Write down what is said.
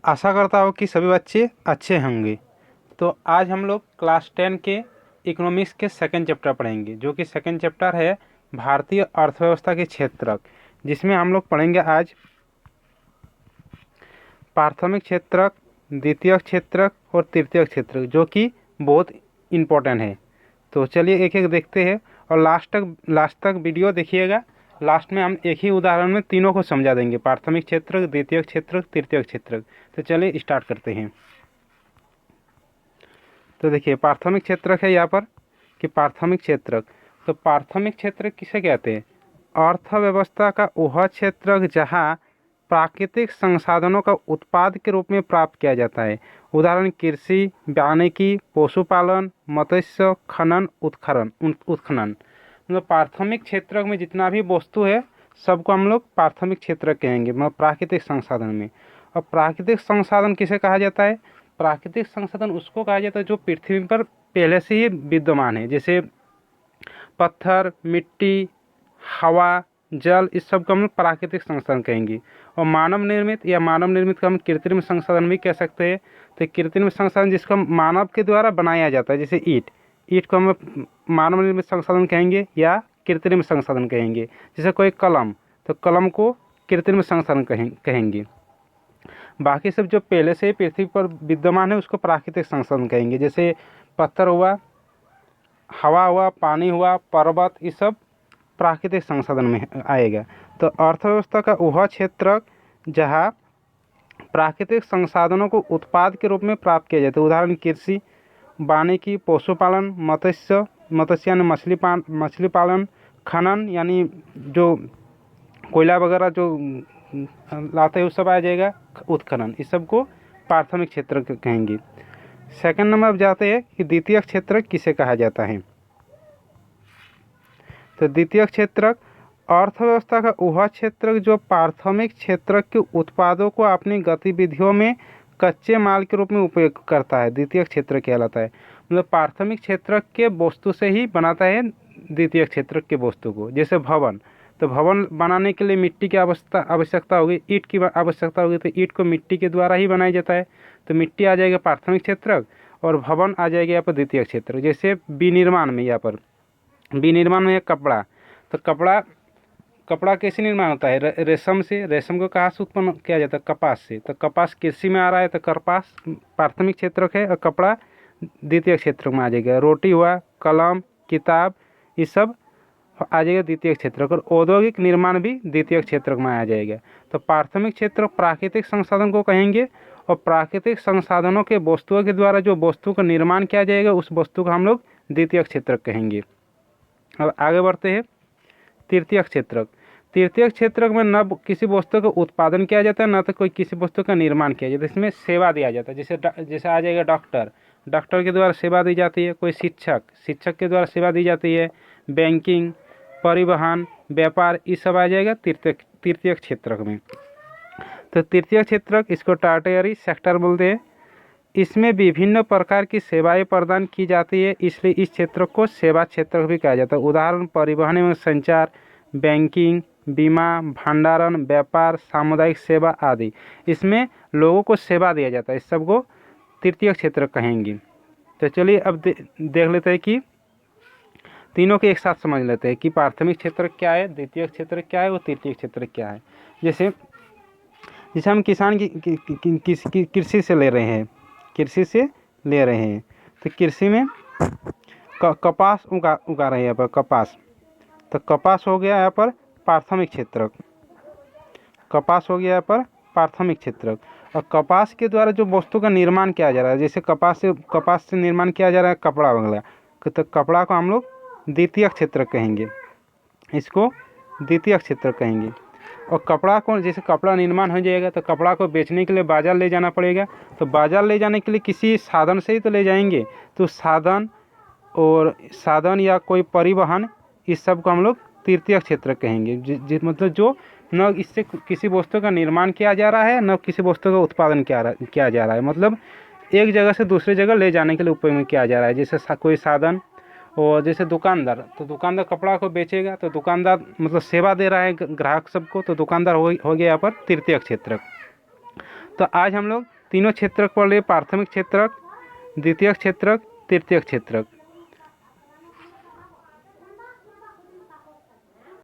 आशा करता हूँ कि सभी बच्चे अच्छे होंगे। तो आज हम लोग क्लास 10 के इकोनॉमिक्स के सेकंड चैप्टर पढ़ेंगे, जो कि सेकंड चैप्टर है भारतीय अर्थव्यवस्था के क्षेत्रक, जिसमें हम लोग पढ़ेंगे आज प्राथमिक क्षेत्रक, द्वितीयक क्षेत्रक और तृतीयक क्षेत्रक, जो कि बहुत इम्पोर्टेंट है। तो चलिए एक एक देखते हैं और लास्ट तक वीडियो देखिएगा। लास्ट में हम एक ही उदाहरण में तीनों को समझा देंगे, प्राथमिक क्षेत्रक, द्वितीयक क्षेत्रक, तृतीयक क्षेत्रक। तो चलिए स्टार्ट करते हैं। तो देखिए प्राथमिक क्षेत्रक है यहाँ पर कि प्राथमिक क्षेत्रक। तो प्राथमिक क्षेत्रक किसे कहते हैं? अर्थव्यवस्था का वह क्षेत्रक जहाँ प्राकृतिक संसाधनों का उत्पाद के रूप में प्राप्त किया जाता है। उदाहरण कृषि, वानिकी, पशुपालन, मत्स्य, खनन, उत्खनन। मतलब प्राथमिक क्षेत्रक में जितना भी वस्तु है सबको हम लोग प्राथमिक क्षेत्रक कहेंगे, मतलब प्राकृतिक संसाधन में। और प्राकृतिक संसाधन किसे कहा जाता है? प्राकृतिक संसाधन उसको कहा जाता है जो पृथ्वी पर पहले से ही विद्यमान है, जैसे पत्थर, मिट्टी, हवा, जल, इस सब को हम लोग प्राकृतिक संसाधन कहेंगे। और मानव निर्मित या मानव निर्मित को हम कृत्रिम संसाधन भी कह सकते हैं। तो कृत्रिम संसाधन जिसको मानव के द्वारा बनाया जाता है, जैसे ईंट को हम मानव निर्मित संसाधन कहेंगे या कृत्रिम संसाधन कहेंगे। जैसे कोई कलम, तो कलम को कृत्रिम संसाधन कहेंगे। बाकी सब जो पहले से ही पृथ्वी पर विद्यमान है उसको प्राकृतिक संसाधन कहेंगे। जैसे पत्थर हुआ, हवा हुआ, पानी हुआ, पर्वत, ये सब प्राकृतिक संसाधन में आएगा। तो अर्थव्यवस्था का वह क्षेत्र जहाँ प्राकृतिक संसाधनों को उत्पाद के रूप में प्राप्त किया जाता है। उदाहरण कृषि, वानिकी, पशुपालन, मत्स्य यानी मछली पालन, खनन यानी जो कोयला वगैरह जो लाते हैं वो सब आ जाएगा, उत्खनन। इस सब को प्राथमिक क्षेत्र कहेंगे। सेकंड नंबर अब जाते हैं कि द्वितीय क्षेत्र किसे कहा जाता है। तो द्वितीय क्षेत्रक अर्थव्यवस्था का वह क्षेत्र जो प्राथमिक क्षेत्र के उत्पादों को अपनी गतिविधियों में कच्चे माल के रूप में उपयोग करता है, द्वितीय क्षेत्र कहलाता है। मतलब प्राथमिक क्षेत्र के वस्तु से ही बनाता है द्वितीय क्षेत्र के वस्तु को। जैसे भवन, तो भवन बनाने के लिए मिट्टी की आवश्यकता होगी, ईंट की आवश्यकता होगी, तो ईंट को मिट्टी के द्वारा ही बनाया जाता है। तो मिट्टी आ जाएगा प्राथमिक क्षेत्र और भवन आ जाएगा यहाँ पर द्वितीय क्षेत्र। जैसे विनिर्माण में, यहाँ पर विनिर्माण में कपड़ा, तो कपड़ा कैसे निर्माण होता है? रेशम से। रेशम को कहाँ से उत्पन्न किया जाता है? कपास से। तो कपास कृषि में आ रहा है, तो कपास प्राथमिक क्षेत्र है और कपड़ा द्वितीय क्षेत्र में आ जाएगा। रोटी हुआ, कलम, किताब, ये सब आ जाएगा द्वितीय क्षेत्र। और औद्योगिक निर्माण भी द्वितीय क्षेत्र में आ जाएगा। तो प्राथमिक क्षेत्र प्राकृतिक संसाधन को कहेंगे और प्राकृतिक संसाधनों के वस्तुओं के द्वारा जो वस्तु का निर्माण किया जाएगा उस वस्तु को हम लोग द्वितीय क्षेत्र कहेंगे। अब आगे बढ़ते हैं तृतीय क्षेत्रक। तृतीय क्षेत्रक में न किसी वस्तु का उत्पादन किया जाता है, न तो कोई किसी वस्तु का निर्माण किया जाता है। इसमें सेवा दिया जाता है। जैसे आ जाएगा डॉक्टर के द्वारा सेवा दी जाती है। कोई शिक्षक के द्वारा सेवा दी जाती है। बैंकिंग, परिवहन, व्यापार, ये सब आ जाएगा तृतीय क्षेत्रक में। तो तृतीय क्षेत्रक इसको टर्टियरी सेक्टर बोलते हैं। इसमें विभिन्न प्रकार की सेवाएं प्रदान की जाती है, इसलिए इस क्षेत्र को सेवा क्षेत्र भी कहा जाता है। उदाहरण परिवहन एवं संचार, बैंकिंग, बीमा, भंडारण, व्यापार, सामुदायिक सेवा आदि। इसमें लोगों को सेवा दिया जाता है, इस सब को तृतीय क्षेत्र कहेंगे। तो चलिए अब देख लेते हैं कि तीनों के एक साथ समझ लेते हैं कि प्राथमिक क्षेत्र क्या है, द्वितीय क्षेत्र क्या है और तृतीय क्षेत्र क्या है। जैसे हम किसान की कृषि से ले रहे हैं, तो कृषि में कपास उगा रहे हैं यहाँ पर कपास। तो कपास हो गया यहाँ पर प्राथमिक क्षेत्रक। कपास हो गया यहाँ पर प्राथमिक क्षेत्रक। और कपास के द्वारा जो वस्तु का निर्माण किया जा रहा है, जैसे कपास से निर्माण किया जा रहा है कपड़ा वगैरह, तो कपड़ा को हम लोग द्वितीय क्षेत्र कहेंगे, इसको द्वितीय क्षेत्र कहेंगे। और कपड़ा को, जैसे कपड़ा निर्माण हो जाएगा तो कपड़ा को बेचने के लिए बाज़ार ले जाना पड़ेगा। तो बाज़ार ले जाने के लिए किसी साधन से ही तो ले जाएंगे। तो साधन या कोई परिवहन, इस सब को हम लोग तृतीय क्षेत्र कहेंगे। मतलब जो न इससे किसी वस्तु का निर्माण किया जा रहा है, न किसी वस्तु का उत्पादन किया जा रहा है। मतलब एक जगह से दूसरी जगह ले जाने के लिए उपयोग में किया जा रहा है। जैसे कोई साधन, और जैसे दुकानदार, तो दुकानदार कपड़ा को बेचेगा, तो दुकानदार मतलब सेवा दे रहा है ग्राहक सबको, तो दुकानदार हो गया यहाँ पर तृतीय क्षेत्रक। तो आज हम लोग तीनों क्षेत्रक पढ़ लिए, प्राथमिक क्षेत्रक, द्वितीयक क्षेत्रक, तृतीयक क्षेत्रक।